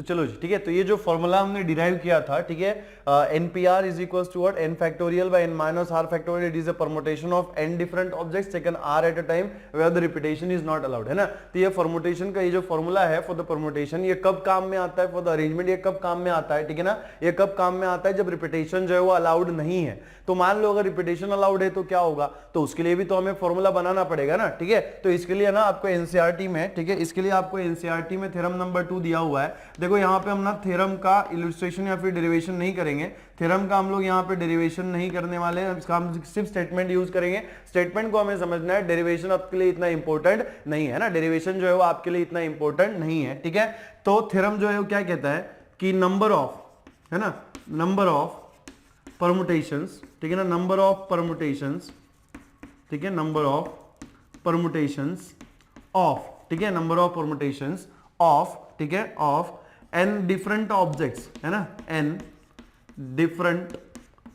तो चलो जी, ठीक है। तो ये जो फॉर्मूला हमने डिराइव किया था, ठीक है, NPR is equal to what, n factorial by n minus r factorial, it is a permutation of n different objects taken r at a time where the repetition is not allowed, है ना। तो ये permutation का ये जो formula है for the permutation, ये कब काम में आता है, फॉर द अरेंजमेंट ये कब काम में आता है, ठीक है ना। ये कब काम में आता है, जब रिपीटेशन जो है वो अलाउड नहीं है। तो मान लो अगर रिपीटेशन अलाउड है तो क्या होगा, तो उसके लिए भी तो हमें फॉर्मूला बनाना पड़ेगा ना, ठीक है। तो इसके लिए ना आपको एनसीईआरटी में, ठीक है, इसके लिए आपको एनसीईआरटी में थ्योरम नंबर 2 दिया हुआ है। देखो यहाँ पे हम ना थ्योरम का इलस्ट्रेशन या फिर डेरिवेशन नहीं करेंगे, थ्योरम का हम लोग यहाँ पे डेरिवेशन नहीं करने वाले हैं, इसका हम सिर्फ स्टेटमेंट यूज करेंगे। स्टेटमेंट को हमें समझना है, डेरिवेशन आपके लिए इतना इंपॉर्टेंट नहीं है ना, डेरिवेशन जो है वो आपके लिए इतना इंपॉर्टेंट नहीं है, ठीक है। तो थ्योरम जो है वो क्या कहता है कि नंबर ऑफ, है ना, नंबर ऑफ परमुटेशंस, ठीक है ना, नंबर ऑफ परमुटेशंस, ठीक है, नंबर ऑफ परमुटेशंस ऑफ, ठीक है, नंबर ऑफ परमुटेशंस ऑफ, ठीक है, ऑफ n डिफरेंट ऑब्जेक्ट्स, है ना, n डिफरेंट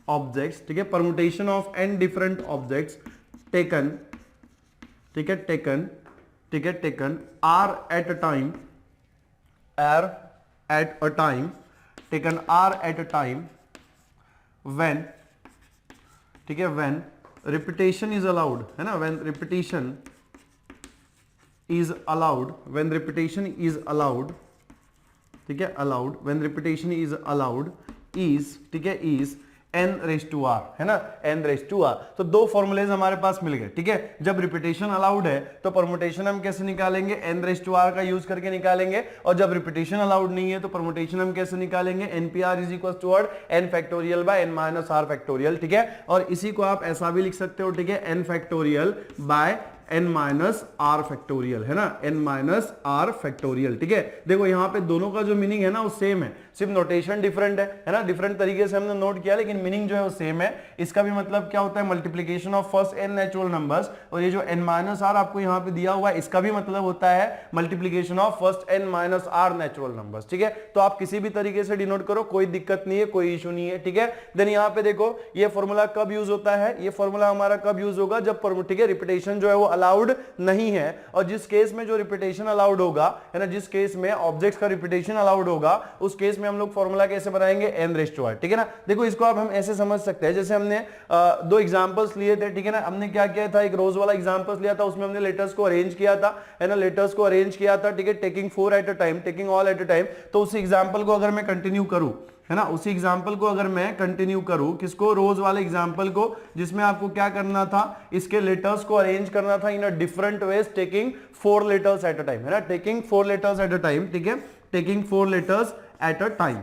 ऑब्जेक्ट्स, ठीक है, permutation of n different objects taken, ठीक है, टेकन, ठीक है, taken r at a time, r at a time, taken r at a time when, ठीक है, when repetition is allowed, है ना, when repetition is allowed, when repetition is allowed, ठीक है, allowed, when repetition is allowed is, ठीक है, is n raise to r, है ना, n रेज टू r। तो दो फॉर्मूलेज हमारे पास मिल गए, ठीक है। जब रिपीटेशन अलाउड है तो परमुटेशन हम कैसे निकालेंगे, n रेज टू r का यूज करके निकालेंगे, और जब रिपीटेशन अलाउड नहीं है तो परमुटेशन हम कैसे निकालेंगे, NPR is equal to n factorial by n minus r factorial, ठीक है। और इसी को आप ऐसा भी लिख सकते हो, ठीक है, n factorial by n minus r factorial, है ना, n माइनस आर फैक्टोरियल, ठीक है। देखो यहाँ पे दोनों का जो मीनिंग है ना वो सेम है, सिर्फ नोटेशन डिफरेंट है ना, डिफरेंट तरीके से हमने नोट किया, लेकिन मीनिंग जो है वो सेम है। इसका भी मतलब क्या होता है, multiplication of first n natural numbers, और ये जो n माइनस आर आपको यहाँ पे दिया हुआ है इसका भी मतलब होता है multiplication of first n minus r natural numbers, ठीक है। तो आप किसी भी तरीके से डिनोट करो, कोई दिक्कत नहीं है, कोई इशू नहीं है, ठीक है। देन यहाँ पे देखो ये फॉर्मूला कब यूज होता है, ये फॉर्मूला हमारा कब यूज होगा, जब, ठीक है, रिपीटेशन जो है वो अलाउड नहीं है। और जिस केस में जो रिपीटेशन अलाउड होगा, है ना, जिस केस में ऑब्जेक्ट्स का रिपीटेशन अलाउड होगा उस केस में हम लोग फॉर्मूला कैसे बनाएंगे, n रेज़ टू r, ठीक है ना। देखो इसको अब हम ऐसे समझ सकते हैं, जैसे हमने दो एग्जांपल्स लिए थे, ठीक है ना। हमने क्या किया था, एक रोज वाला एग्जांपल्स लिया था, उसमें हमने लेटर्स को अरेंज किया था, है ना, लेटर्स को अरेंज किया था, ठीक है, taking 4 eight a time, taking all at a time. तो उस एग्जांपल को अगर मैं कंटिन्यू करूं, है ना, उसी एग्जाम्पल को अगर मैं कंटिन्यू करूं, किसको, रोज वाले एग्जाम्पल को, जिसमें आपको क्या करना था, इसके लेटर्स को अरेंज करना था in a different ways, taking 4 letters at a time, है ना, taking 4 letters at a time, ठीक है, taking 4 letters at a time,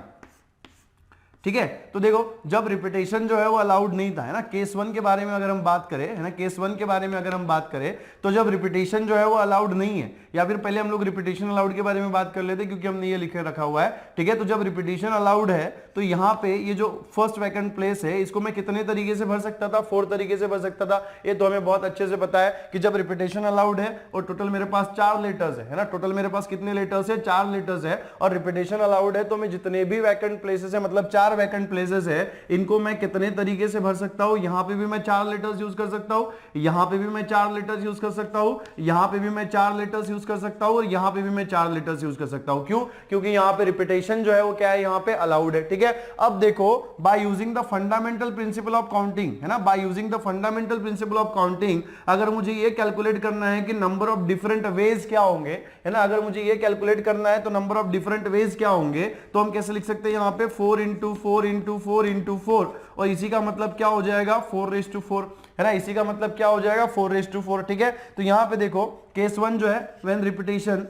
ठीक है। तो देखो जब रिपीटेशन जो है वो अलाउड नहीं था, है ना, केस 1 के बारे में अगर हम बात करें, है ना, केस 1 के बारे में अगर हम बात करें, तो जब रिपीटेशन जो है वो अलाउड नहीं है, या फिर पहले हम लोग रिपीटेशन अलाउड के बारे में बात कर लेते क्योंकि हमने ये लिखे रखा हुआ है, ठीक है। तो जब रिपीटेशन अलाउड है तो यहाँ पे ये जो फर्स्ट वैकेंट प्लेस है इसको मैं कितने तरीके से भर सकता था, 4 तरीके से भर सकता था। ये तो हमें बहुत अच्छे से पता है कि जब रिपीटेशन अलाउड है और टोटल मेरे पास 4 लेटर्स है ना, टोटल मेरे पास कितने लेटर्स है, 4 लेटर्स है, और रिपीटेशन अलाउड है, तो मैं जितने भी वैकेंट प्लेसेस है, मतलब 4 वैकेंट प्लेसेस है, इनको मैं कितने तरीके से भर सकता हूं, यहां पे भी मैं 4 लेटर्स यूज कर सकता हूं, यहां पे भी मैं 4 लेटर्स यूज कर सकता हूं, यहां पे भी मैं 4 लेटर्स यूज कर सकता हूं, और यहां पे भी मैं 4 लेटर्स यूज कर सकता हूं। क्यों, क्योंकि यहां पे रिपीटेशन जो है वो क्या है, यहां पे अलाउड है, ठीक है। अब देखो bye using the fundamental principle of counting, है ना, bye using the fundamental principle of counting, अगर मुझे ये कैलकुलेट करना है कि नंबर ऑफ डिफरेंट वेज क्या होंगे, है ना, अगर मुझे ये कैलकुलेट करना है तो नंबर ऑफ डिफरेंट वेज क्या होंगे, तो हम कैसे लिख सकते हैं, यहां पे 4 इंटू 4 इंटू 4 इंटू 4, और इसी का मतलब क्या हो जाएगा 4/4, है ना, इसी का मतलब क्या हो जाएगा 4/4, ठीक है। तो यहां पे देखो केस 1 जो है व्हेन रिपीटेशन,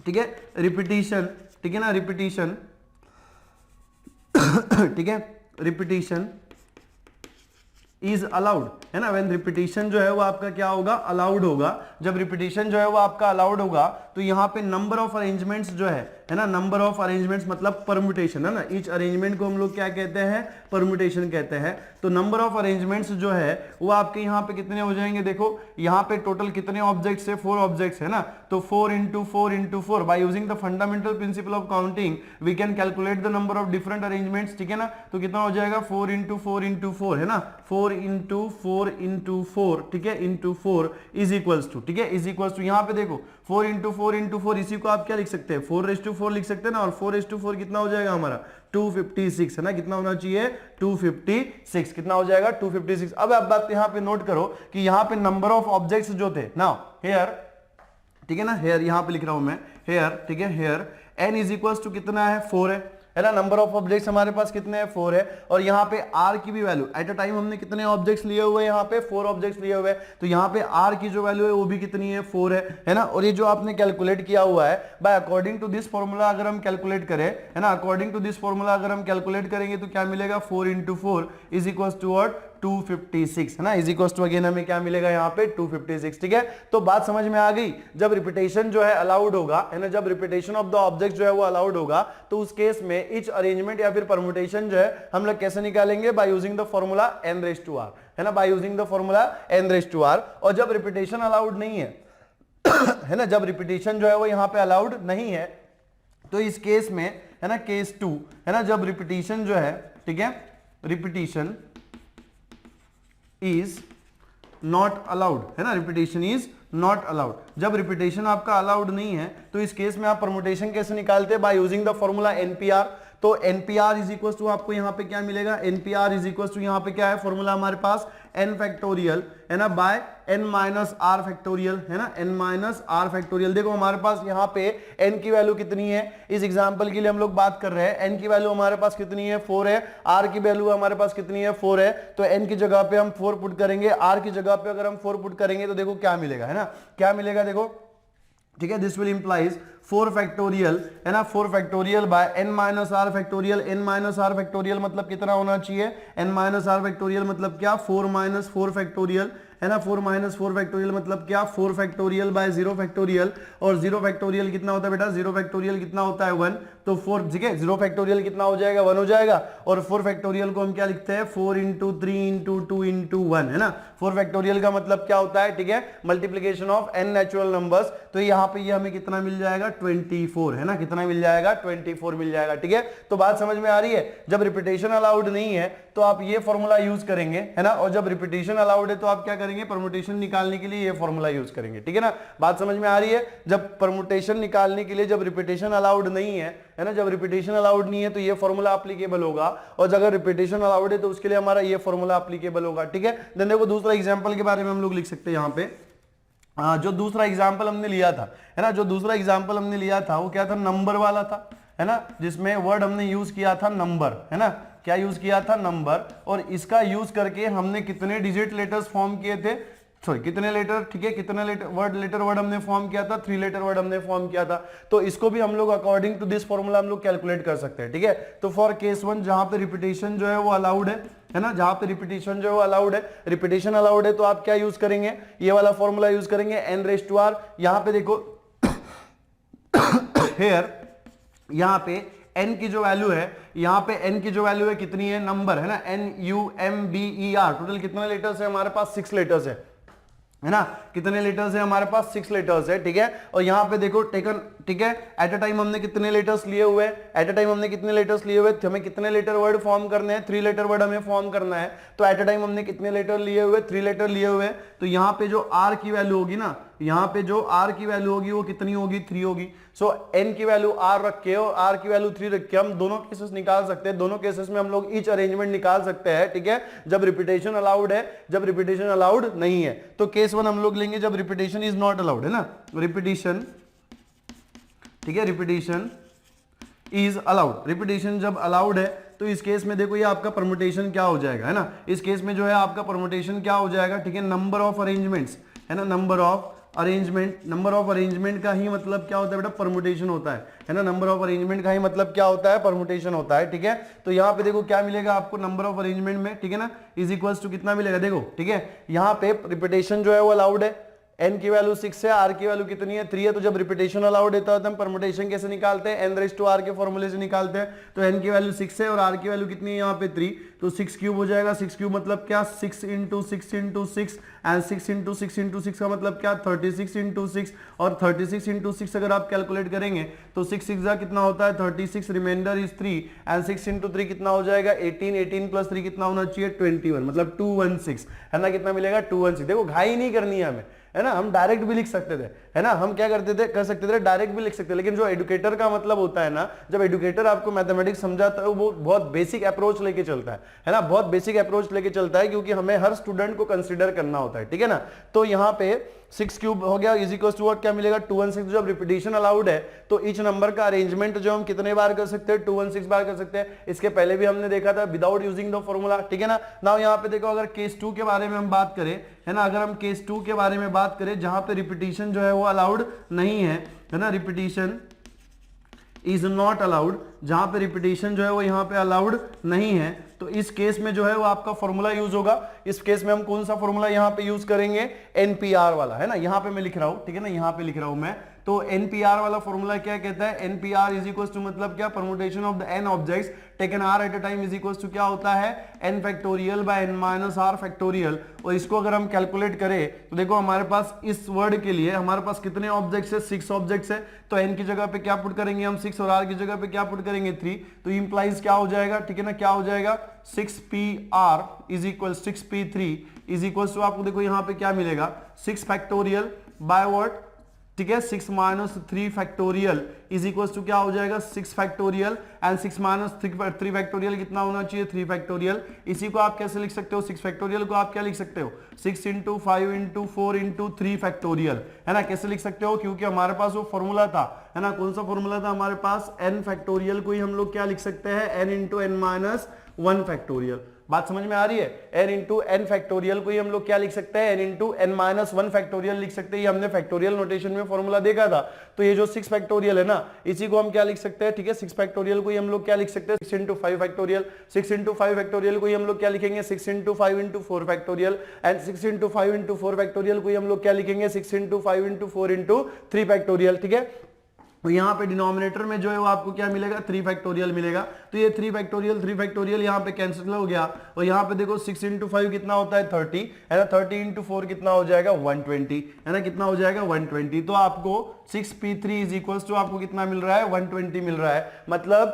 ठीक है, रिपीटेशन, ठीक है ना, रिपीटेशन ठीक है, रिपीटेशन इज अलाउड, है ना, व्हेन रिपीटेशन जो है वो आपका क्या होगा, अलाउड होगा। जब रिपीटेशन जो है वो आपका अलाउड होगा तो यहाँ पे नंबर ऑफ अरेंजमेंट्स जो है ना, नंबर ऑफ अरेंजमेंट्स मतलब परम्यूटेशन, है ना, ईच अरेंजमेंट को हम लोग क्या कहते हैं, परम्यूटेशन कहते हैं। तो नंबर ऑफ अरेंजमेंट्स जो है वो आपके यहाँ पे कितने हो जाएंगे, देखो यहाँ पे टोटल कितने ऑब्जेक्ट्स है, 4 ऑब्जेक्ट्स है ना, तो 4 into 4 into 4, by using the fundamental principle of counting we can calculate the number of different arrangements, ठीक है ना। तो कितना हो जाएगा 4 इंटू 4 इंटू 4, है ना, 4 इंटू 4 इंटू 4, ठीक है, इंटू 4 इज इक्वल्स टू, ठीक है, इज इक्वल्स टू, यहाँ पे देखो 4 इंटू इंटू फोर, इसी को आप क्या लिख सकते हैं 4/4 लिख सकते हैं ना, और 4/4 कितना हो जाएगा हमारा 256 है ना, कितना होना चाहिए 256, कितना हो जाएगा 256। अब आप बात यहाँ पे नोट करो कि यहाँ पे नंबर ऑफ ऑब्जेक्ट्स जो थे ना हेयर, ठीक है ना, हेयर यहाँ पे लिख रहा हूं मैं हेयर, ठीक है, here n is equals to कितना है 4 है ना, नंबर ऑफ ऑब्जेक्ट्स हमारे पास कितने हैं 4 है, और यहाँ पे r की भी वैल्यू एट अ टाइम हमने कितने ऑब्जेक्ट्स लिए हुए हैं, यहाँ पे 4 ऑब्जेक्ट्स लिए हुए हैं, तो यहाँ पे r की जो वैल्यू है वो भी कितनी है 4 है ना, और ये जो आपने कैलकुलेट किया हुआ है by according to this formula अगर हम कैलकुलेट करें है ना, अकॉर्डिंग टू दिस फॉर्मूला अगर हम कैलकुलेट करेंगे तो क्या मिलेगा 4 into 4 is equals to what 256 है ना, इज इक्वल्स टू अगेन हमें क्या मिलेगा यहाँ पे 256, ठीक है। तो बात समझ में आ गई, जब रिपीटेशन जो है अलाउड होगा है ना, जब रिपीटेशन ऑफ द ऑब्जेक्ट जो है वो अलाउड होगा तो उस केस में ईच अरेंजमेंट या फिर परम्यूटेशन जो है हम लोग कैसे निकालेंगे, bye using the formula n⁻r है ना, bye using the formula n⁻r। और जब रिपीटेशन अलाउड नहीं है है ना, जब रिपीटेशन जो है वो यहाँ पे अलाउड नहीं है तो इस केस में है ना, केस 2 है ना, जब रिपीटेशन जो है, ठीक है, रिपीटेशन इज नॉट अलाउड है ना, रिपीटेशन इज नॉट अलाउड, जब रिपीटेशन आपका अलाउड नहीं है तो इस केस में आप परम्यूटेशन कैसे निकालते हैं, bye using the formula npr। तो npr इज इक्वल टू आपको यहाँ पे क्या मिलेगा, npr इज इक्वल टू यहाँ पे क्या है फॉर्मूला हमारे पास n फैक्टोरियल है ना, by n minus r factorial है ना, n माइनस r फैक्टोरियल। देखो हमारे पास यहाँ पे n की वैल्यू कितनी है, इस एग्जांपल के लिए हम लोग बात कर रहे हैं, n की वैल्यू हमारे पास कितनी है 4 है, r की वैल्यू हमारे पास कितनी है 4 है, तो n की जगह पे हम 4 पुट करेंगे, r की जगह पे अगर हम 4 पुट करेंगे तो देखो क्या मिलेगा है ना, क्या मिलेगा देखो, ठीक है, दिस विल इंप्लाइज 4 फैक्टोरियल है ना, 4 factorial by n minus r factorial, n minus r factorial मतलब कितना होना चाहिए, n माइनस आर फैक्टोरियल मतलब क्या 4 माइनस 4 फैक्टोरियल है ना, 4 माइनस 4 फैक्टोरियल मतलब क्या 4 फैक्टोरियल बाय 0 फैक्टोरियल, और 0 फैक्टोरियल कितना होता है बेटा, 0 फैक्टोरियल कितना होता है 1, तो 4, ठीक है, 0 फैक्टोरियल कितना हो जाएगा 1 हो जाएगा, और 4 फैक्टोरियल को हम क्या लिखते हैं 4 इंटू 3 इंटू 2 इंटू 1 है ना, 4 फैक्टोरियल का मतलब क्या होता है, ठीक है, multiplication of n natural numbers, तो यहाँ पे ये हमें कितना मिल जाएगा 24 है ना, कितना मिल जाएगा 24 मिल जाएगा, ठीक है। तो बात समझ में आ रही है, जब रिपीटेशन अलाउड नहीं है तो आप ये फॉर्मूला यूज करेंगे है ना, और जब रिपीटेशन अलाउड है तो आप क्या करेंगे, परम्यूटेशन निकालने के लिए ये फॉर्मूला यूज करेंगे, ठीक है ना। बात समझ में आ रही है, जब परम्यूटेशन निकालने के लिए जब रिपीटेशन अलाउड नहीं है ना, जब रिपीटेशन अलाउड नहीं है तो ये फॉर्मूला एप्लीकेबल होगा, और अगर रिपीटेशन अलाउड है तो उसके लिए हमारा ये फॉर्मूला एप्लीकेबल होगा, ठीक है। देन देखो दूसरा एग्जांपल के बारे में हम लोग लिख सकते हैं यहाँ पे, जो दूसरा एग्जाम्पल हमने लिया था है ना, जो दूसरा एग्जाम्पल हमने लिया था वो क्या था, नंबर वाला था है ना, जिसमें वर्ड हमने यूज किया था नंबर है ना, क्या यूज किया था नंबर, और इसका यूज करके हमने कितने डिजिट लेटर्स फॉर्म किए थे, सॉरी कितने लेटर, ठीक है, कितने लेटर वर्ड हमने फॉर्म किया था, 3 लेटर वर्ड हमने फॉर्म किया था, तो इसको भी हम लोग अकॉर्डिंग टू दिस फॉर्मूला हम लोग कैलकुलेट कर सकते हैं, ठीक है। तो फॉर केस 1 जहां पे रिपीटेशन जो है वो अलाउड है ना, जहां पे रिपीटेशन जो है वो अलाउड है, रिपीटेशन अलाउड है तो आप क्या यूज करेंगे, ये वाला फॉर्मूला यूज करेंगे n⁻r। यहां पे देखो हेयर यहाँ पे n की जो वैल्यू है, यहाँ पे n की जो वैल्यू है कितनी है, नंबर है ना, NUMBER, टोटल कितने लेटर्स है हमारे पास 6 लेटर्स है ना, कितने लेटर्स है हमारे पास 6 लेटर्स है, ठीक है। और यहाँ पे देखो टेकन, ठीक है, एट अ टाइम हमने कितने लेटर्स लिए हुए, एट अ टाइम हमने कितने लेटर्स लिए हुए, हमें कितने लेटर वर्ड फॉर्म करने हैं, 3 लेटर वर्ड हमें फॉर्म करना है, तो एट अ टाइम हमने कितने लेटर लिए हुए, 3 लेटर लिए हुए, तो यहाँ पे जो r की वैल्यू होगी ना, यहाँ पे जो r की वैल्यू होगी वो कितनी होगी 3 होगी, सो n की वैल्यू r रख के और r की वैल्यू 3 रख के हम दोनों केसेस निकाल सकते हैं, दोनों केसेस में हम लोग ईच अरेंजमेंट निकाल सकते हैं, ठीक है, जब रिपीटेशन अलाउड है, जब रिपीटेशन अलाउड नहीं है। तो केस 1 हम लोग लेंगे जब रिपीटेशन इज नॉट अलाउड है ना, रिपीटेशन, ठीक है, रिपीटेशन इज अलाउड, रिपीटेशन जब अलाउड है तो इस केस में देखो ये आपका परम्यूटेशन क्या हो जाएगा है ना, इस केस में जो है आपका परम्यूटेशन क्या हो जाएगा, ठीक है, नंबर ऑफ अरेंजमेंट्स है ना, number of arrangement, number of arrangement का ही मतलब क्या होता है बेटा, परम्यूटेशन होता है ना, नंबर ऑफ अरेंजमेंट का ही मतलब क्या होता है, परम्यूटेशन होता है, ठीक है। तो यहाँ पे देखो क्या मिलेगा आपको नंबर ऑफ अरेंजमेंट में, ठीक है ना, इज इक्वल्स टू कितना मिलेगा देखो, ठीक है, यहाँ पे रिपीटेशन जो है वो अलाउड है, n की वैल्यू 6 है, r की वैल्यू कितनी है 3 है, तो जब रिपीटेशन अलाउड होता है तो हम परम्यूटेशन कैसे निकालते हैं, n⁻r के फॉर्मूले से निकालते हैं, तो n की वैल्यू 6 है और r की वैल्यू कितनी है यहाँ पे 3, तो 6 क्यूब हो जाएगा, 6 क्यूब मतलब क्या 6 into 6 into 6 and 6 into 6 into 6 का मतलब क्या 36 इंटू 6, और 36 इंटू 6 अगर आप कैलकुलेट करेंगे तो 6 6 जा कितना होता है 36, रिमाइंडर इज 3 एंड 6 इंटू 3 कितना हो जाएगा 18, 18 प्लस 3 कितना होना चाहिए 21, मतलब 216 है ना, कितना मिलेगा 216। देखो घाई नहीं करनी है हमें है ना, हम डायरेक्ट भी लिख सकते थे, है ना, हम क्या करते थे, कर सकते थे डायरेक्ट भी लिख सकते थे, लेकिन जो एडुकेटर का मतलब होता है ना, जब एडुकेटर आपको मैथमेटिक्स समझाता है वो बहुत बेसिक अप्रोच लेके चलता है ना, बहुत बेसिक अप्रोच लेके चलता है, क्योंकि हमें हर स्टूडेंट को कंसीडर करना होता है, ठीक है ना। तो यहाँ पे 6 क्यूब हो गया इज इक्वल टू व्हाट, क्या मिलेगा 216। जब रिपीटिशन अलाउड है तो ईच नंबर का अरेंजमेंट जो हम कितने बार कर सकते हैं, 216 बार कर सकते हैं। इसके पहले भी हमने देखा था विदाउट यूजिंग द फॉर्मूला, ठीक है ना। नाउ यहाँ पे देखो, अगर केस 2 के बारे में हम बात करें, है ना, अगर हम केस 2 के बारे में बात करें जहां पे रिपीटिशन जो है वो अलाउड नहीं है ना, रिपीटिशन इज नॉट अलाउड, जहां पे रिपीटिशन जो है वो यहाँ पे अलाउड नहीं है, तो इस केस में जो है वो आपका फॉर्मूला यूज होगा। इस केस में हम कौन सा फॉर्मूला यहाँ पे यूज करेंगे, एनपीआर वाला, है ना, यहाँ पे मैं लिख रहा हूं, ठीक है ना, यहाँ पे लिख रहा हूं मैं। तो एनपीआर वाला फॉर्मूला क्या कहता है, एनपीआर इज इक्वल टू मतलब क्या, permutation of the n objects taken r at a time is equal to क्या होता है, n factorial by n minus r factorial. और इसको अगर हम कैलकुलेट करें तो देखो हमारे पास इस वर्ड के लिए हमारे पास कितने ऑब्जेक्ट्स है, 6 ऑब्जेक्ट्स है, तो एन की जगह पे क्या पुट करेंगे हम 6 और आर की जगह पे क्या पुट करेंगे 3, तो इंप्लाइज क्या हो जाएगा, ठीक है ना, क्या हो जाएगा 6pr is equal 6p3 is equal to आपको देखो यहाँ पे क्या मिलेगा 6 फैक्टोरियल बाय व्हाट, ठीक है, 6 minus 3 factorial is equal to क्या हो जाएगा 6 फैक्टोरियल, एंड 6 माइनस 3 फैक्टोरियल कितना होना चाहिए 3 फैक्टोरियल। इसी को आप कैसे लिख सकते हो, 6 फैक्टोरियल को आप क्या लिख सकते हो 6 इंटू 5 इंटू 4 इंटू 3 फैक्टोरियल, है ना, कैसे लिख सकते हो, क्योंकि हमारे पास वो फॉर्मूला था, है ना, कौन सा फॉर्मूला था हमारे पास, n फैक्टोरियल को ही हम लोग क्या लिख सकते हैं n into n minus 1 factorial. बात समझ में आ रही है, n इंटू n फैक्टोरियल को ही हम लोग क्या लिख सकते हैं, n into n minus 1 factorial लिख सकते हैं। ये हमने फैक्टोरियल नोटेशन में फॉर्मूला देखा था। तो ये जो 6 फैक्टोरियल है ना, इसी को हम क्या लिख सकते हैं, ठीक है, 6 फैक्टोरियल को ही हम लोग क्या लिख सकते हैं 6 इंटू 5 फैक्टोरियल, 6 इंटू 5 फैक्टोरियल को ही हम लोग क्या लिखेंगे 6 into 5 into 4 factorial, and 6 into 5 into 4 factorial को ही हम लोग क्या लिखेंगे 6 इंटू 5 इंटू 4 इंटू 3 फैक्टोरियल, ठीक है। तो यहाँ पे डिनोमिनेटर में जो है वो आपको क्या मिलेगा 3 फैक्टोरियल मिलेगा। तो ये 3 फैक्टोरियल यहाँ पे कैंसिल हो गया, और यहाँ पे देखो 6 इंटू 5 कितना होता है 30, है ना, 30 इंटू 4 कितना हो जाएगा 120, है ना, कितना हो जाएगा 120। तो आपको 6p3 इज इक्वल टू आपको कितना मिल रहा है 120 मिल रहा है। मतलब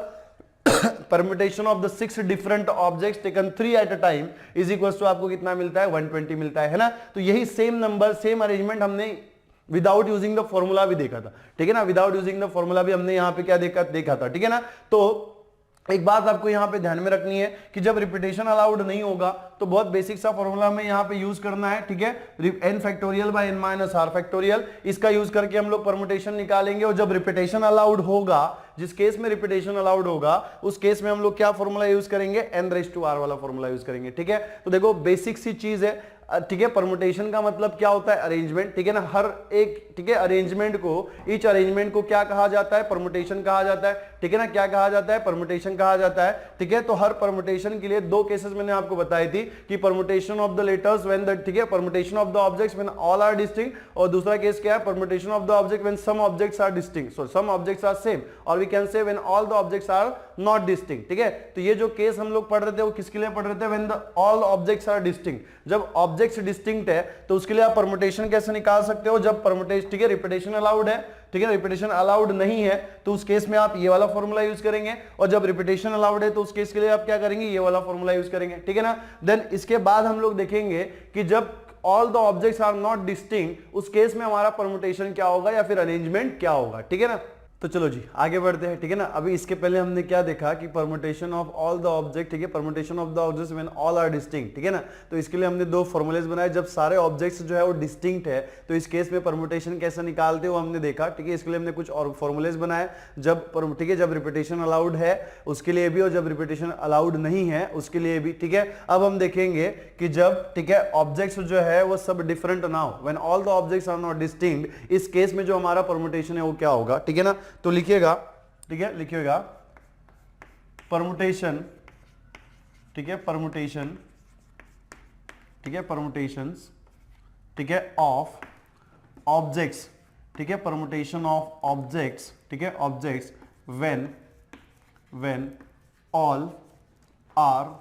permutation of the 6 different objects taken 3 at a time is equal to आपको कितना मिलता है 120 मिलता है ना। तो यही सेम नंबर सेम अरेंजमेंट हमने विदाउट यूजिंग द फॉर्मूला भी देखा था, ठीक है ना, विदाउट यूजिंग द फॉर्मूला भी हमने यहाँ पे क्या देखा था, ठीक है ना। तो एक बात आपको यहाँ पे ध्यान में रखनी है कि जब रिपीटेशन अलाउड नहीं होगा तो बहुत बेसिक सा फॉर्मूला हमें यहाँ पे यूज करना है, ठीक है, n factorial by n minus r factorial, इसका यूज करके हम लोग परमुटेशन निकालेंगे। और जब रिपीटेशन अलाउड होगा, जिस केस में रिपीटेशन अलाउड होगा उस केस में हम लोग क्या फॉर्मूला यूज करेंगे n⁻r वाला फॉर्मूला यूज करेंगे, ठीक है। तो देखो बेसिक सी चीज है, ठीक है, परमुटेशन का मतलब क्या होता है अरेंजमेंट, ठीक है ना, हर एक, ठीक है, अरेंजमेंट को, ईच अरेंजमेंट को क्या कहा जाता है परमुटेशन कहा जाता है, ठीक है ना, क्या कहा जाता है परमुटेशन कहा जाता है, ठीक है। तो हर परमुटेशन के लिए 2 केसेस मैंने आपको बताई थी कि permutation of the letters when the, ठीक है, permutation of the objects when all are distinct, और दूसरा केस क्या है permutation of the object when some objects are distinct, so some objects are same, और we can say when all the objects are not distinct, ठीक है। तो ये जो केस हम लोग पढ़ रहे थे वो किसके लिए पढ़ रहे थे, when the all objects are distinct, जब ऑब्जेक्ट्स डिस्टिंक्ट है तो उसके लिए आप परमुटेशन कैसे निकाल सकते हो, जब परमुटेशन, ठीक है, रिपीटेशन अलाउड है, ठीक है, रिपीटेशन अलाउड नहीं है तो उस केस में आप ये वाला फॉर्मूला यूज करेंगे, और जब रिपीटेशन अलाउड है तो उस केस के लिए आप क्या करेंगे ये वाला फॉर्मूला यूज करेंगे, ठीक है ना। देन इसके बाद हम लोग देखेंगे कि जब all the objects are not distinct उस केस में हमारा परमुटेशन क्या होगा या फिर अरेंजमेंट क्या होगा, ठीक है ना। तो चलो जी आगे बढ़ते हैं, ठीक है ना। अभी इसके पहले हमने क्या देखा कि permutation of all the object, ठीक है, permutation of the objects when all are distinct, ठीक है ना। तो इसके लिए हमने 2 फॉर्मूलेज बनाए, जब सारे ऑब्जेक्ट्स जो है वो डिस्टिंक्ट है तो इस केस में परमुटेशन कैसे निकालते हैं वो हमने देखा, ठीक है। इसके लिए हमने कुछ और फॉर्मूलेज बनाए, जब, ठीक है, जब रिपीटेशन अलाउड है उसके लिए भी और जब रिपीटेशन अलाउड नहीं है उसके लिए भी, ठीक है। अब हम देखेंगे कि जब, ठीक है, ऑब्जेक्ट्स जो है वो सब डिफरेंट ना हो, when all the objects are not distinct, इस केस में जो हमारा परमुटेशन है वो क्या होगा, ठीक है ना। तो लिखिएगा, ठीक है, लिखिएगा परमुटेशन, ठीक है, परमुटेशन, ठीक है, परमुटेशंस, ठीक है, ऑफ ऑब्जेक्ट्स, ठीक है, परमुटेशन ऑफ ऑब्जेक्ट्स, ठीक है, objects when all are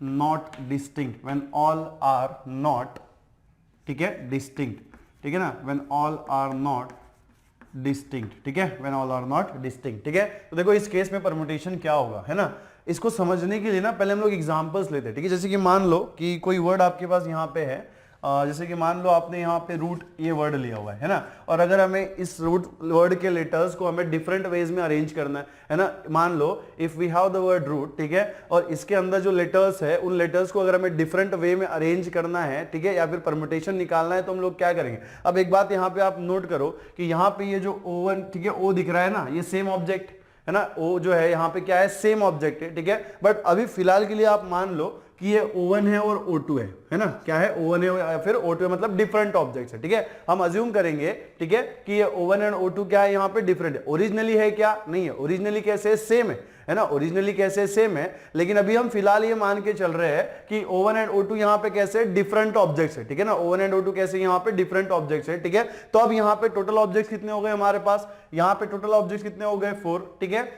not distinct, when all are not, ठीक है, डिस्टिंक्ट, ठीक है ना, when all are not distinct, ठीक है, when all are not distinct, ठीक है। तो देखो इस केस में परमुटेशन क्या होगा, है ना। इसको समझने के लिए ना पहले हम लोग एग्जांपल्स लेते हैं, ठीक है। जैसे कि मान लो कि कोई वर्ड आपके पास यहाँ पे है, जैसे कि मान लो आपने यहाँ पे रूट ये वर्ड लिया हुआ है ना, और अगर हमें इस रूट वर्ड के लेटर्स को हमें डिफरेंट वेज में अरेंज करना है ना, मान लो if we have the word root, ठीक है, और इसके अंदर जो लेटर्स है उन लेटर्स को अगर हमें डिफरेंट वे में अरेंज करना है, ठीक है, या फिर परम्यूटेशन निकालना है, तो हम लोग क्या करेंगे। अब एक बात यहाँ पे आप नोट करो कि यहाँ पे ये जो O1, ठीक है, O दिख रहा है ना, ये सेम ऑब्जेक्ट है ना, O जो है यहाँ पे क्या है, सेम ऑब्जेक्ट है, ठीक है, बट अभी फिलहाल के लिए आप मान लो कि ये O1 है और O2 है ना, क्या है, O1 है या फिर O2 है, मतलब डिफरेंट ऑब्जेक्ट्स है, ठीक है। हम अज्यूम करेंगे, ठीक है, कि ये O1 एंड O2 क्या है, यहाँ पे डिफरेंट है। ओरिजिनली है क्या, नहीं है। ओरिजिनली कैसे, सेम है ना, ओरिजिनली कैसे, सेम है, लेकिन अभी हम फिलहाल ये मान के चल रहे हैं कि O1 एंड O2 यहाँ पे कैसे डिफरेंट ऑब्जेक्ट्स है, ठीक है ना, O1 एंड O2 कैसे यहाँ पे डिफरेंट ऑब्जेक्ट्स है, ठीक है। तो अब यहाँ पे टोटल ऑब्जेक्ट्स कितने हो गए हमारे पास, यहाँ पे टोटल ऑब्जेक्ट्स कितने हो गए, 4, ठीक है।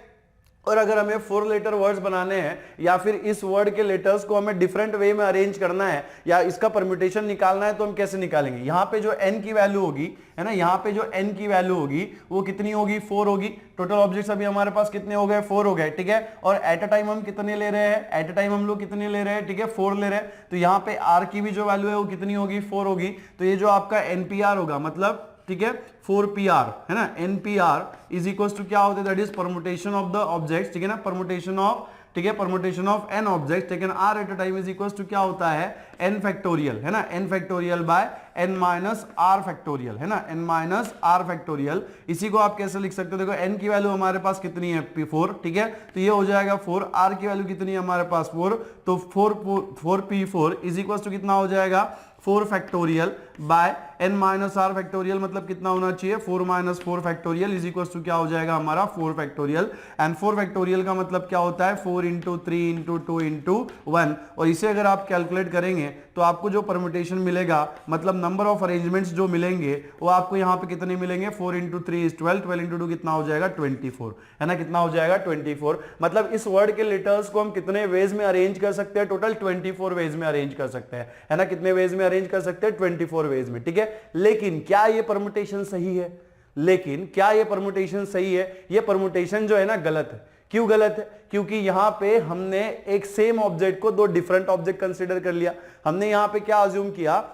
और अगर हमें 4 लेटर वर्ड्स बनाने हैं या फिर इस वर्ड के लेटर्स को हमें डिफरेंट वे में अरेंज करना है या इसका परम्यूटेशन निकालना है, तो हम कैसे निकालेंगे। यहाँ पे जो n की वैल्यू होगी, है ना, यहाँ पे जो n की वैल्यू होगी वो कितनी होगी, 4 होगी। टोटल ऑब्जेक्ट्स अभी हमारे पास कितने हो गए, 4 हो गए, ठीक है। और एट अ टाइम हम कितने ले रहे हैं, एट अ टाइम हम लोग कितने ले रहे हैं, ठीक है, 4 ले रहे हैं। तो यहाँ पे r की भी जो वैल्यू है वो कितनी होगी, 4 होगी। तो ये जो आपका NPR होगा, मतलब ठीक है 4PR है ना, NPR इज इक्वल टू क्या होता है, that is permutation of the objects, ठीक है ना, परम्यूटेशन ऑफ, ठीक है, permutation of n objects taken r at a time is equal to क्या होता है, n फैक्टोरियल, है ना, n factorial by n minus r factorial, है ना, n माइनस r फैक्टोरियल। इसी को आप कैसे लिख सकते हो, देखो n की वैल्यू हमारे पास कितनी है, 4, ठीक है, तो ये हो जाएगा 4, r की वैल्यू कितनी है हमारे पास 4, तो 4p4 इज इक्वल टू कितना हो जाएगा, 4 factorial by n minus r factorial, मतलब कितना होना चाहिए, 4 minus 4 factorial is equal to क्या हो जाएगा हमारा 4 फैक्टोरियल। एंड 4 फैक्टोरियल का मतलब क्या होता है, 4 इंटू 3 इंटू 2 इंटू 1। और इसे अगर आप कैलकुलेट करेंगे तो आपको जो परम्यूटेशन मिलेगा, मतलब नंबर ऑफ अरेंजमेंट्स जो मिलेंगे वो आपको यहाँ पे कितने मिलेंगे, 4 इंटू 3 इज 12, 12 इंटू 2 कितना हो जाएगा 24, है ना, कितना हो जाएगा 24। मतलब इस वर्ड के लेटर्स को हम कितने वेज में अरेंज कर सकते हैं, टोटल 24 वेज में अरेंज कर सकते हैं, है ना, कितने वेज में अरेंज कर सकते हैं, 24 वेज में, ठीक है। लेकिन क्या ये परम्यूटेशन सही है, लेकिन क्या ये परम्यूटेशन सही है, ये परम्यूटेशन जो है ना गलत है। क्यों गलत है, क्योंकि यहां पे हमने एक सेम ऑब्जेक्ट को 2 डिफरेंट ऑब्जेक्ट कंसीडर कर लिया। हमने यहां पे क्या अज्यूम किया,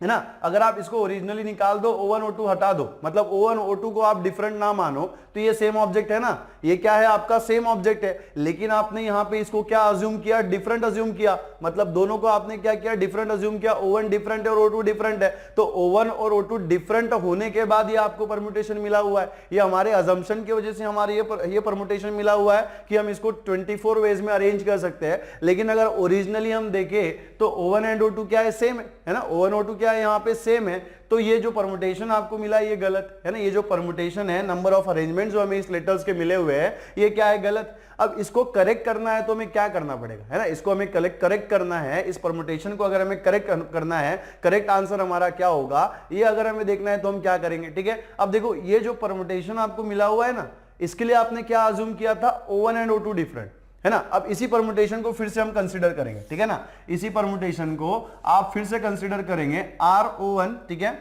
है ना, अगर आप इसको ओरिजिनली निकाल दो, O1 O2 हटा दो, मतलब O1 O2 को आप डिफरेंट ना मानो, तो ये सेम ऑब्जेक्ट है ना, ये क्या है आपका सेम ऑब्जेक्ट है। लेकिन आपने यहाँ पे इसको क्या अज्यूम किया, डिफरेंट अज्यूम किया, मतलब दोनों को आपने क्या किया, डिफरेंट अज्यूम किया। O1 डिफरेंट है और O2 डिफरेंट है, तो O1 और O2 डिफरेंट होने के बाद ये आपको परम्यूटेशन मिला हुआ है। ये हमारे अजम्पशन की वजह से हमारे ये परम्यूटेशन मिला हुआ है कि हम इसको 24 वेज में अरेंज कर सकते हैं। लेकिन अगर ओरिजिनली हम देखें तो O1 एंड O2 क्या है, सेम है ना, O1 O2 क्या है यहाँ पे सेम है। तो ये जो परम्यूटेशन आपको मिला ये गलत है ना, ये जो परम्यूटेशन है, नंबर ऑफ अरेंजमेंट जो हमें इस लेटर्स के मिले हुए हैं, ये क्या है, गलत। अब इसको करेक्ट करना है तो हमें क्या करना पड़ेगा, है ना, इसको हमें करेक्ट करना है, इस परम्यूटेशन को अगर हमें करेक्ट करना है, करेक्ट आंसर हमारा क्या होगा, ये अगर हमें देखना है तो हम क्या करेंगे, ठीक है। अब देखो ये जो परम्यूटेशन आपको मिला हुआ है ना, इसके लिए आपने क्या अज्यूम किया था, O1 एंड O2 डिफरेंट, है ना। अब इसी परम्यूटेशन को फिर से हम कंसीडर करेंगे, ठीक है ना, इसी परम्यूटेशन को आप फिर से कंसीडर करेंगे, RO1, ठीक है,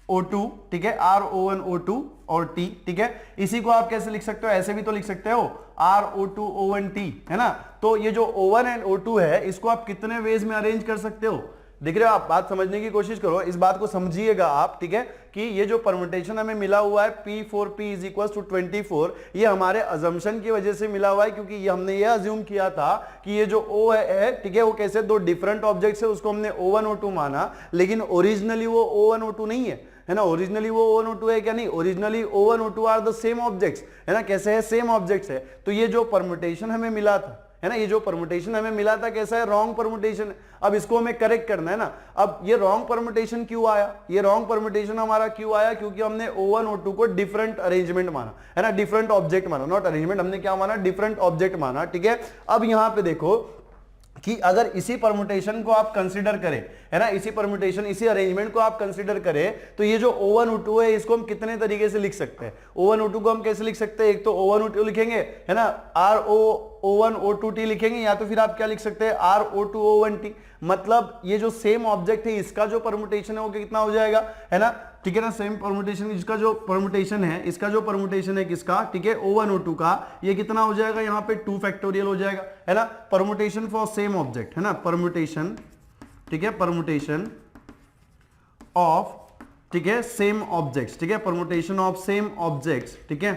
O2, ठीक है, RO1 O2 और T, ठीक है। इसी को आप कैसे लिख सकते हो, ऐसे भी तो लिख सकते हो, RO2 O1 T, है ना। तो ये जो O1 एंड O2 है, इसको आप कितने वेज में अरेंज कर सकते हो, दिख रहे हो आप, बात समझने की कोशिश करो, इस बात को समझिएगा आप, ठीक है, कि ये जो परम्यूटेशन हमें मिला हुआ है P4P इज इक्वल टू 24, ये हमारे अजम्पशन की वजह से मिला हुआ है, क्योंकि ये हमने ये अज्यूम किया था कि ये जो O है, ठीक है, वो कैसे 2 डिफरेंट ऑब्जेक्ट्स है, उसको हमने O1 O2 माना, लेकिन ओरिजिनली वो O1 O2 नहीं है ना, ओरिजिनली वो O1 O2 है क्या, नहीं, originally O1 O2 are the same objects, है ना, कैसे है, सेम ऑब्जेक्ट्स है। तो ये जो परम्यूटेशन हमें मिला था, है ना, ये जो परम्यूटेशन हमें मिला था कैसा है, रॉन्ग परम्यूटेशन। अब इसको हमें करेक्ट करना है ना। अब ये रॉन्ग परम्यूटेशन क्यों आया, ये रॉन्ग परम्यूटेशन हमारा क्यों आया, क्योंकि हमने O1 O2 को डिफरेंट अरेंजमेंट माना, है ना, डिफरेंट ऑब्जेक्ट माना, नॉट अरेंजमेंट, हमने क्या माना, डिफरेंट ऑब्जेक्ट माना, ठीक है। अब यहां पे देखो कि अगर इसी परम्यूटेशन को आप कंसीडर करें, है ना, इसी परम्यूटेशन, इसी अरेंजमेंट को आप कंसीडर करें, तो ये जो O1 O2 है, इसको हम कितने तरीके से लिख सकते हैं। O1 O2 को हम कैसे लिख सकते हैं, एक तो O1 O2 लिखेंगे, है ना, RO1 O2T लिखेंगे, या तो फिर आप क्या लिख सकते हैं, RO2 O1T। मतलब ये जो सेम ऑब्जेक्ट है, इसका जो परम्यूटेशन है वो कितना हो जाएगा, है ना, ठीक है ना, सेम परम्यूटेशन, इसका जो परम्यूटेशन है, इसका जो परम्यूटेशन है किसका, ठीक है, O1 O2 का, ये कितना हो जाएगा, यहाँ पे 2 फैक्टोरियल हो जाएगा, है ना, परम्यूटेशन फॉर सेम ऑब्जेक्ट, है ना, परम्यूटेशन, ठीक है, परम्यूटेशन ऑफ, ठीक है, सेम ऑब्जेक्ट्स, ठीक है, परमुटेशन ऑफ सेम ऑब्जेक्ट्स, ठीक है,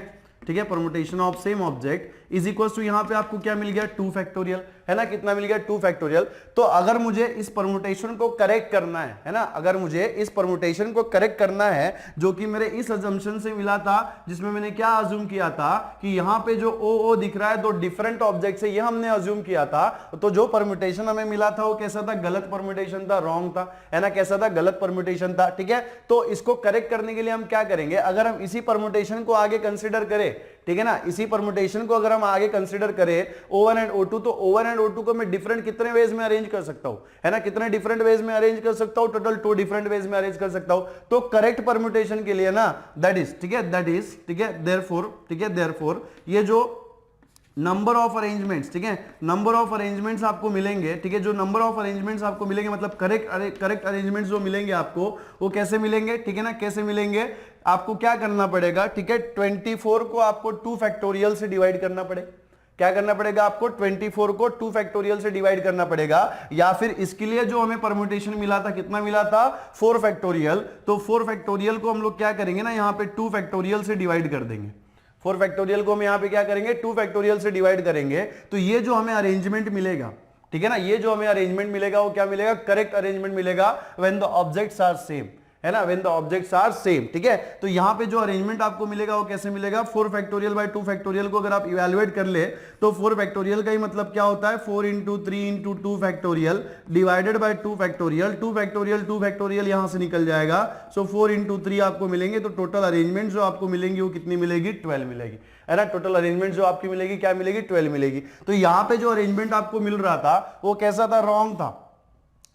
ठीक है, permutation of same object is equal to, यहां पे आपको क्या मिल गया 2 फैक्टोरियल, है ना, कितना मिल गया 2 फैक्टोरियल। तो अगर मुझे इस परमुटेशन को करेक्ट करना है ना, अगर मुझे इस परमुटेशन को करेक्ट करना है जो कि मेरे इस अजम्पशन से मिला था, जिसमें मैंने क्या अज्यूम किया था कि यहां पे जो ओ ओ दिख रहा है दो डिफरेंट ऑब्जेक्ट्स है, ये हमने अज्यूम किया था। तो जो परमुटेशन हमें मिला था वो कैसा था, गलत परमुटेशन था, रॉन्ग था, है ना, कैसा था, गलत परमुटेशन था, ठीक है। तो इसको करेक्ट करने के लिए हम क्या करेंगे, अगर हम इसी परमुटेशन को आगे कंसिडर करें, ठीक है ना, इसी परमुटेशन को अगर हम आगे कंसीडर करें O1 एंड O2, तो O1 एंड O2 को मैं डिफरेंट कितने वेज में अरेंज कर सकता हूं, है ना, कितने डिफरेंट वेज में अरेंज कर सकता हूं, टोटल 2 डिफरेंट वेज में अरेंज कर सकता हूं। तो करेक्ट परमुटेशन के लिए ना, दैट इज, ठीक है, दैट इज, ठीक है, देयरफॉर, ठीक है, देयरफॉर ये जो नंबर ऑफ अरेंजमेंट्स, ठीक है, नंबर ऑफ अरेंजमेंट्स आपको मिलेंगे, ठीक है, जो नंबर ऑफ अरेंजमेंट्स आपको मिलेंगे, मतलब करेक्ट अरेंजमेंट्स जो मिलेंगे आपको, वो कैसे मिलेंगे, ठीक है ना, कैसे मिलेंगे, आपको क्या करना पड़ेगा, ठीक है, 24 को आपको 2 फैक्टोरियल से डिवाइड करना पड़ेगा। क्या करना पड़ेगा आपको, 24 को 2 फैक्टोरियल से डिवाइड करना पड़ेगा, या फिर इसके लिए जो हमें परम्यूटेशन मिला था, कितना मिला था, 4 फैक्टोरियल। तो 4 फैक्टोरियल को हम लोग क्या करेंगे ना, यहां पे 2 फैक्टोरियल से डिवाइड कर देंगे। 4 फैक्टोरियल को हम यहां पे क्या करेंगे, 2 फैक्टोरियल से डिवाइड करेंगे। तो ये जो हमें अरेंजमेंट मिलेगा, ठीक है ना, ये जो हमें अरेंजमेंट मिलेगा वो क्या मिलेगा, करेक्ट अरेंजमेंट मिलेगा when the objects are same, है ना, when the objects are same, ठीक है। तो यहां पे जो अरेंजमेंट आपको मिलेगा वो कैसे मिलेगा, 4 फैक्टोरियल बाय 2 फैक्टोरियल को अगर आप इवैल्यूएट कर ले तो 4 फैक्टोरियल का ही मतलब क्या होता है, 4 into 3 into 2 factorial divided by 2 factorial, 2 factorial यहां से निकल जाएगा। सो 4 इंटू 3 आपको मिलेंगे, तो टोटल अरेंजमेंट जो आपको मिलेंगी वो कितनी मिलेगी, 12 मिलेगी, है ना, टोटल अरेंजमेंट जो आपकी मिलेगी क्या मिलेगी, 12 मिलेगी। तो यहां पे जो अरेंजमेंट आपको मिल रहा था वो कैसा था, रॉन्ग था।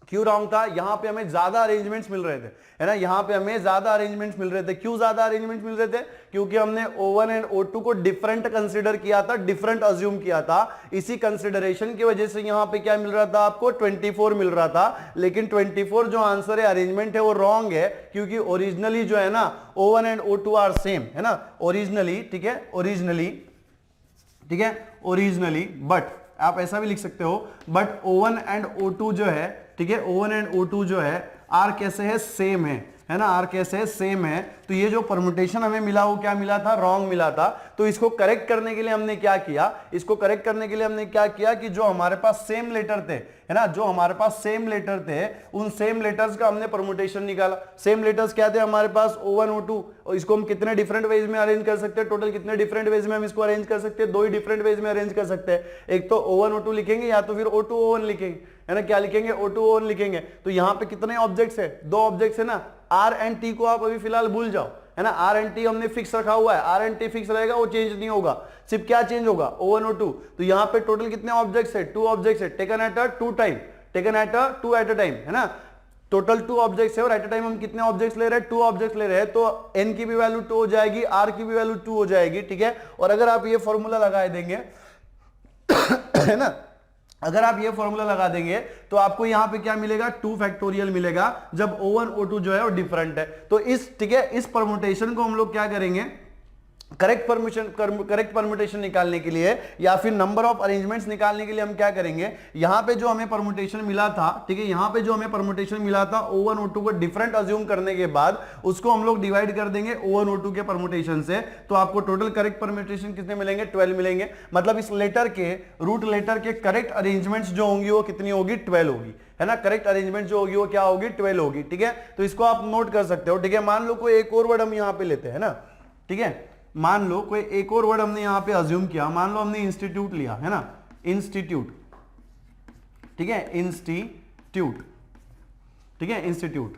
क्यों रॉन्ग था, यहां पे हमें ज्यादा अरेंजमेंट्स मिल रहे थे, है ना, यहां पे हमें ज्यादा अरेंजमेंट्स मिल रहे थे। क्यों ज्यादा अरेंजमेंट्स मिल रहे थे, क्योंकि हमने O1 एंड O2 को डिफरेंट कंसीडर किया था, डिफरेंट अज्यूम किया था। इसी कंसीडरेशन की वजह से यहां पे क्या मिल रहा था आपको, 24 मिल रहा था। लेकिन 24 जो आंसर है, अरेंजमेंट है, वो रॉन्ग है, क्योंकि ओरिजिनली जो है ना O1 and O2 are same, है ना, ओरिजिनली, ठीक है, ओरिजिनली, ठीक है, ओरिजिनली, बट आप ऐसा भी लिख सकते हो, बट O1 एंड O2 जो है, ठीक है, O1 एंड O2 जो है आर कैसे है, सेम है ना, आर कैसे है, सेम है। तो ये जो परमुटेशन हमें मिला वो क्या मिला था, रॉन्ग मिला था। तो इसको करेक्ट करने के लिए हमने क्या किया, इसको करेक्ट करने के लिए हमने क्या किया कि जो हमारे पास सेम लेटर थे, है ना, जो हमारे पास सेम लेटर थे, उन सेम लेटर्स का हमने परमुटेशन निकाला। सेम लेटर्स क्या थे हमारे पास, O1 O2, और इसको हम कितने डिफरेंट वेज में अरेंज कर सकते हैं, टोटल कितने डिफरेंट वेज में हम इसको अरेंज कर सकते हैं, 2 ही डिफरेंट वेज में अरेंज कर सकते हैं। एक तो O1 O2 लिखेंगे, या तो फिर O2 O1 लिखेंगे, है ना, क्या लिखेंगे, O2 O1 लिखेंगे। तो यहां पे कितने ऑब्जेक्ट्स है, 2 ऑब्जेक्ट्स है ना। R एंड T को आप अभी फिलहाल भूल जाओ, है ना, R एंड T हमने फिक्स रखा हुआ है, R एंड T फिक्स रहेगा, वो चेंज नहीं होगा। सिर्फ क्या चेंज होगा, O1 O2। तो यहां पे टोटल कितने ऑब्जेक्ट्स है, 2 ऑब्जेक्ट्स है, taken at a 2 time, taken at a 2 eight a time, है ना, टोटल 2 ऑब्जेक्ट्स है, और एट अ टाइम हम कितने ऑब्जेक्ट्स ले रहे हैं, 2 ऑब्जेक्ट्स ले रहे हैं। तो n की भी वैल्यू 2 हो जाएगी, r की भी वैल्यू 2 हो जाएगी, ठीक है। और अगर आप ये फॉर्मूला लगा देंगे है ना, अगर आप ये फॉर्मूला लगा देंगे तो आपको यहां पे क्या मिलेगा, 2 फैक्टोरियल मिलेगा, जब O1 O2 जो है वो डिफरेंट है। तो इस, ठीक है, इस परमुटेशन को हम लोग क्या करेंगे, करेक्ट परमुटेशन निकालने के लिए या फिर नंबर ऑफ अरेंजमेंट्स निकालने के लिए हम क्या करेंगे, यहां पे जो हमें परमुटेशन मिला था, ठीक है, यहां पे जो हमें परमुटेशन मिला था O1 O2 को डिफरेंट अज्यूम करने के बाद उसको हम लोग डिवाइड कर देंगे O1 O2 के परमुटेशन से। तो आपको टोटल करेक्ट परमुटेशन कितने मिलेंगे, 12 मिलेंगे। मतलब इस लेटर के, रूट लेटर के करेक्ट अरेंजमेंट्स जो होंगी वो कितनी होगी, 12 होगी, है ना, करेक्ट अरेंजमेंट जो होगी वो क्या होगी, 12 होगी, ठीक है। तो इसको आप नोट कर सकते हो, ठीक है। मान लो कोई एक और वर्ड हम यहां पे लेते हैं ना, ठीक है, मान लो कोई एक और वर्ड हमने यहां पे अज्यूम किया, मान लो हमने इंस्टीट्यूट लिया, है ना, इंस्टीट्यूट, ठीक है, इंस्टीट्यूट, ठीक है, इंस्टीट्यूट।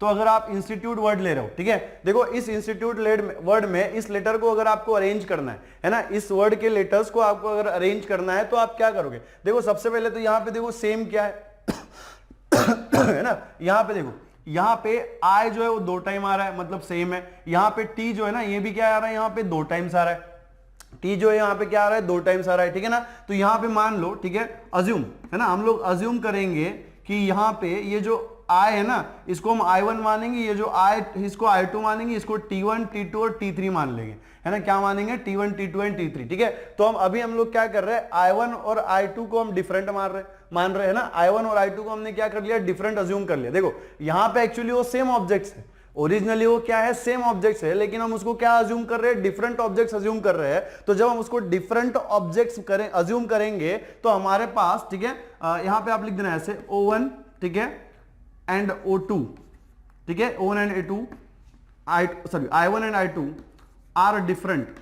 तो अगर आप इंस्टीट्यूट वर्ड ले रहे हो, ठीक है, देखो इस इंस्टीट्यूट वर्ड में इस लेटर को अगर आपको अरेंज करना है ना, इस वर्ड के लेटर्स को आपको अगर अरेंज करना है तो आप क्या करोगे, देखो सबसे पहले तो यहां पे देखो सेम क्या है है ना, यहां पे देखो, यहां पे I जो है वो 2 टाइम आ रहा है, मतलब सेम है। यहां पे T जो है ना, ये भी क्या आ रहा है, यहां पे 2 टाइम्स आ रहा है, T जो है यहां पे क्या आ रहा है, 2 टाइम्स आ रहा है, ठीक है ना। तो यहां पे मान लो, ठीक है, अज्यूम, है ना, हम लोग अज्यूम करेंगे कि यहां पे ये जो I है ना, इसको हम I1 मानेंगे, ये जो I इसको I2 मानेंगे, इसको T1 T2 और T3 मान लेंगे, है ना, क्या मानेंगे, T1 T2 एंड T3, ठीक है। तो हम लोग क्या कर रहे हैं, I1 और I2 को हम डिफरेंट मान रहे हैं ना, I1 और I2 को हमने क्या कर लिया, डिफरेंट अज्यूम कर लिया। देखो यहाँ पे एक्चुअली वो सेम ऑब्जेक्ट्स है, ओरिजिनली वो क्या है, सेम ऑब्जेक्ट्स है, लेकिन हम उसको क्या अज्यूम कर रहे हैं, डिफरेंट ऑब्जेक्ट्स अज्यूम कर रहे हैं। तो जब हम उसको डिफरेंट ऑब्जेक्ट्स करें अज्यूम करेंगे तो हमारे पास, ठीक है, यहां पे आप लिख देना ऐसे O1, ठीक है, एंड O2, ठीक है, O1 and A2 I1 and I2 are different,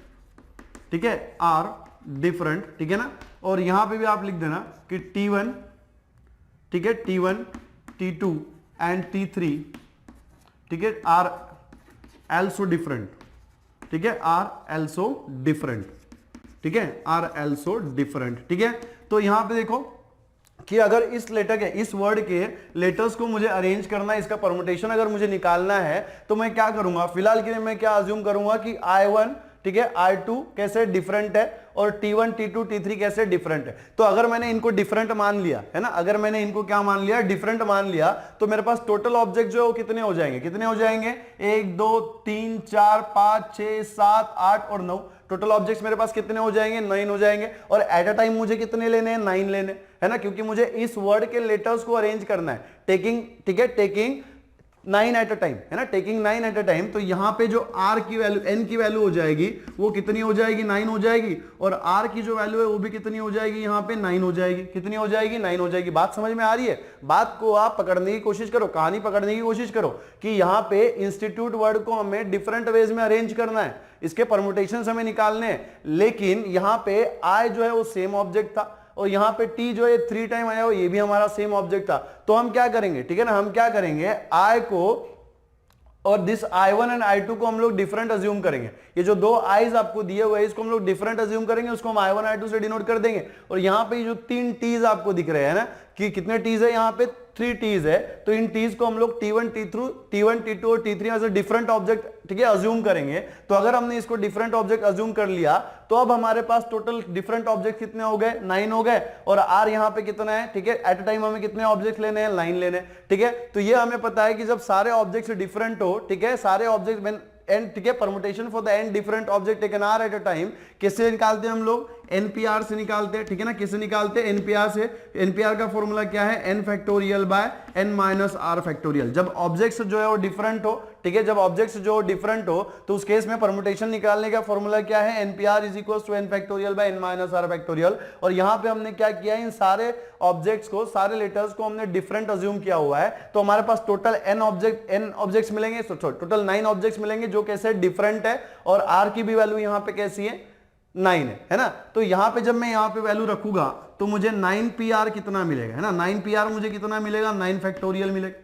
ठीक है, आर डिफरेंट, ठीक है ना। और यहां पे भी आप लिख देना कि T1, ठीक है, T1 T2 एंड T3, ठीक है, आर एल्सो डिफरेंट, ठीक है, आर एल्सो डिफरेंट, ठीक है, आर एल्सो डिफरेंट, ठीक है। तो यहां पे देखो कि अगर इस लेटर के, इस वर्ड के लेटर्स को मुझे अरेंज करना है, इसका परमुटेशन अगर मुझे निकालना है तो मैं क्या करूंगा, फिलहाल के लिए मैं क्या अज्यूम करूंगा कि I1, ठीक है, I2 कैसे डिफरेंट है और T1 T2 T3 कैसे डिफरेंट है। तो अगर मैंने इनको डिफरेंट मान लिया है ना, अगर मैंने इनको क्या मान लिया, डिफरेंट मान लिया, तो मेरे पास टोटल ऑब्जेक्ट जो है वो कितने हो जाएंगे, 1 2 3 4 5 6 7 8 और 9, टोटल ऑब्जेक्ट्स मेरे पास कितने हो जाएंगे, 9 हो जाएंगे। और एट अ टाइम मुझे कितने लेने हैं, 9 लेने, है ना, क्योंकि मुझे इस वर्ड के लेटर्स को अरेंज करना है, टेकिंग, ठीक है, टेकिंग 9 एट अ टाइम, है ना, टेकिंग 9 एट अ टाइम। तो यहां पे जो r की वैल्यू, n की वैल्यू हो जाएगी वो कितनी हो जाएगी, 9 हो जाएगी, और r की जो वैल्यू है वो भी कितनी हो जाएगी, यहां पे 9 हो जाएगी, कितनी हो जाएगी, 9 हो जाएगी। बात समझ में आ रही है, बात को आप पकड़ने की कोशिश करो, कहानी पकड़ने की कोशिश करो कि यहां पे इंस्टीट्यूट वर्ड को हमें डिफरेंट वेज में अरेंज करना है, इसके परमुटेशन हमें निकालने हैं, लेकिन यहां पे I जो है वो सेम ऑब्जेक्ट था और यहां पे T जो है 3 टाइम आया हो, ये भी हमारा सेम ऑब्जेक्ट था। तो हम क्या करेंगे, ठीक है ना, हम क्या करेंगे, I को और दिस I1 एंड I2 को हम लोग डिफरेंट अज्यूम करेंगे। ये जो दो आईज आपको दिए हुए हैं इसको हम लोग डिफरेंट अज्यूम करेंगे, उसको हम I1 I2 से डिनोट कर देंगे। और यहाँ पे जो 3 टीज आपको दिख रहे हैं ना, कि कितने टीज है, यहाँ पे 3 टीज है, तो इन टीज को हम लोग T1 T2 और T3 ऐसे डिफरेंट ऑब्जेक्ट, ठीक है, अज्यूम करेंगे। तो अगर हमने इसको डिफरेंट ऑब्जेक्ट अज्यूम कर लिया तो अब हमारे पास टोटल डिफरेंट ऑब्जेक्ट कितने हो गए, 9 हो गए। और R यहाँ पे कितना है, ठीक है, एट अ टाइम हमें कितने ऑब्जेक्ट लेने हैं, 9 लेने, ठीक है। तो ये हमें पता है कि जब सारे ऑब्जेक्ट्स डिफरेंट हो, ठीक है, सारे ऑब्जेक्ट एंड, ठीक है, permutation for the n different object taken r at a time, किससे निकालते हैं हम लोग, एनपीआर से निकालते हैं, ठीक है ना, किससे निकालते हैं, एनपीआर से। एनपीआर का फॉर्मूला क्या है, n factorial by n minus r factorial. जब ऑब्जेक्ट्स जो है वो डिफरेंट हो, ठीक है, जब ऑब्जेक्ट्स जो डिफरेंट हो तो उस केस में परमुटेशन निकालने का फॉर्मूला क्या है, nPr is equal to n factorial by n minus r factorial. और यहां पे हमने क्या किया है, इन सारे ऑब्जेक्ट्स को, सारे लेटर्स को हमने डिफरेंट अज्यूम किया हुआ है। तो हमारे पास टोटल एन ऑब्जेक्ट्स मिलेंगे, टोटल 9 ऑब्जेक्ट्स मिलेंगे जो कैसे डिफरेंट है, और आर की भी वैल्यू यहां पे कैसी है, 9 है ना। तो यहां पे जब मैं यहां पे वैल्यू रखूंगा तो मुझे 9pr कितना मिलेगा, है ना, 9pr मुझे कितना मिलेगा, 9 फैक्टोरियल मिलेगा,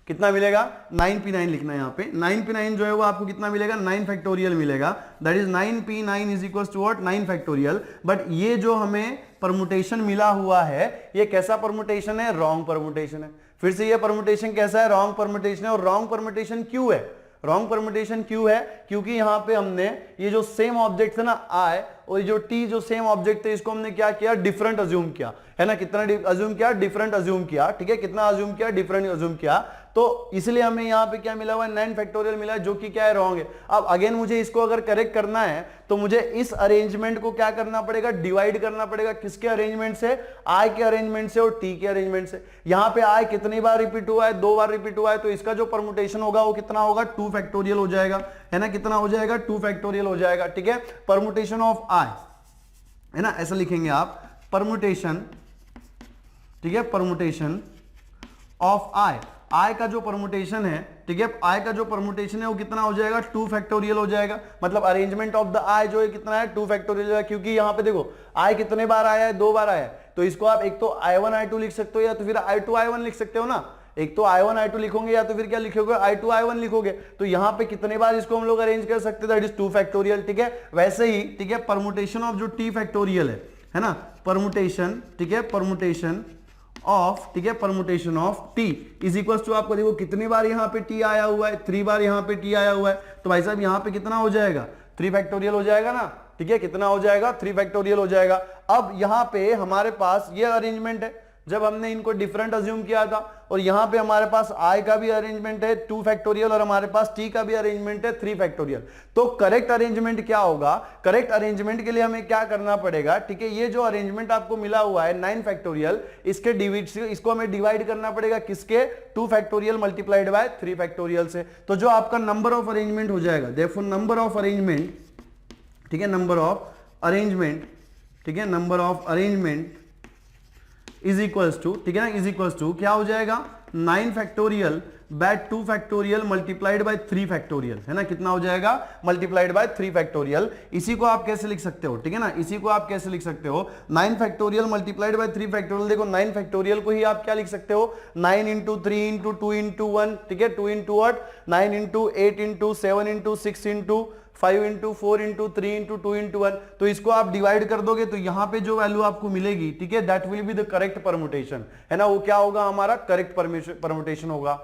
कितना मिलेगा, 9p9 लिखना है यहाँ पे, 9p9 जो है वो आपको कितना मिलेगा, 9 फैक्टोरियल मिलेगा, that is 9p9 is equal to what, 9 factorial. But ये जो हमें परमुटेशन मिला हुआ है ये कैसा परमुटेशन है, रॉन्ग परमुटेशन है। फिर से ये परमुटेशन कैसा है, रॉन्ग परमुटेशन है। और रॉन्ग परमुटेशन क्यों है, रॉन्ग परमुटेशन क्यों है, क्योंकि यहां पे हमने ये जो सेम ऑब्जेक्ट है ना I, और जो T जो सेम ऑब्जेक्ट है इसको हमने क्या किया, डिफरेंट अज्यूम किया, है ना, कितना अज्यूम किया, डिफरेंट अज्यूम किया, ठीक है, कितना अज्यूम किया, डिफरेंट अज्यूम किया। तो इसलिए हमें यहां पे क्या मिला हुआ है, 9 फैक्टोरियल मिला है, जो कि क्या है, रॉन्ग है। अब अगेन मुझे इसको अगर करेक्ट करना है तो मुझे इस अरेंजमेंट को क्या करना पड़ेगा, डिवाइड करना पड़ेगा, किसके अरेंजमेंट से, I के अरेंजमेंट से और T के अरेंजमेंट से। यहां पे I कितनी बार रिपीट हुआ है, 2 बार रिपीट हुआ है, तो इसका जो परमुटेशन होगा वो कितना होगा, 2 फैक्टोरियल हो जाएगा, है ना, कितना हो जाएगा, 2 फैक्टोरियल हो जाएगा, ठीक है। परमुटेशन ऑफ I, है ना, ऐसा लिखेंगे आप, परमुटेशन, ठीक है, परमुटेशन ऑफ I का जो परमुटेशन है, ठीक है, I का जो परमुटेशन है वो कितना हो जाएगा, 2 फैक्टोरियल हो जाएगा। मतलब अरेंजमेंट ऑफ द I जो है कितना है, 2 फैक्टोरियल है, क्योंकि यहां पे देखो I कितने बार आया है, 2 बार आया है। तो इसको आप एक तो I1 I2 लिख सकते हो या तो फिर I2 I1 लिख सकते हो ना, एक तो I1 I2 लिखोगे या तो फिर क्या लिखोगे, I2 I1 लिखोगे। तो यहां पे कितने बार इसको हम लोग अरेंज कर सकते हैं, दैट इज 2 फैक्टोरियल, ठीक है। वैसे ही, ठीक है, परमुटेशन ऑफ जो T फैक्टोरियल है ना, परमुटेशन, ठीक है, परमुटेशन ऑफ, ठीक है, permutation of T is equal to, आपको देखो कितनी बार यहां पे T आया हुआ है, 3 बार यहां पे T आया हुआ है। तो भाई साहब यहां पे कितना हो जाएगा, 3 फैक्टोरियल हो जाएगा ना, ठीक है, कितना हो जाएगा, 3 फैक्टोरियल हो जाएगा। अब यहां पे हमारे पास ये अरेंजमेंट है, जब हमने इनको डिफरेंट अज्यूम किया था, और यहां पे हमारे पास i का भी अरेंजमेंट है 2 फैक्टोरियल और हमारे पास t का भी अरेंजमेंट है 3 फैक्टोरियल। तो करेक्ट अरेंजमेंट क्या होगा? करेक्ट अरेंजमेंट के लिए हमें क्या करना पड़ेगा, ठीक है, ये जो अरेंजमेंट आपको मिला हुआ है 9 फैक्टोरियल, इसको हमें डिवाइड करना पड़ेगा किसके? 2 फैक्टोरियल मल्टीप्लाइड बाय 3 फैक्टोरियल से। तो जो आपका नंबर ऑफ अरेंजमेंट हो जाएगा, देयरफॉर नंबर ऑफ अरेंजमेंट, ठीक है, नंबर ऑफ अरेंजमेंट, ठीक है, number of arrangement is equals to, ठीक है ना, इज इक्वल्स टू क्या हो जाएगा? 9 factorial by 2 factorial multiplied by 3 factorial, है ना, कितना हो जाएगा? Multiplied by 3 factorial. इसी को आप कैसे लिख सकते हो, ठीक है ना, इसी को आप कैसे लिख सकते हो? 9 फैक्टोरियल मल्टीप्लाइड बाय 3 फैक्टोरियल। देखो 9 फैक्टोरियल को ही आप क्या लिख सकते हो? 9 इंटू 3 इंटू 2 इंटू 1, ठीक है, 2 into 8, 9 into 8 into 7 into 6 into 5 into 4 into 3 into 2 into 1। तो इसको आप डिवाइड कर दोगे तो यहां पे जो वैल्यू आपको मिलेगी, ठीक है, that will be the correct permutation, है ना, वो क्या होगा? हमारा करेक्ट परमुटेशन होगा।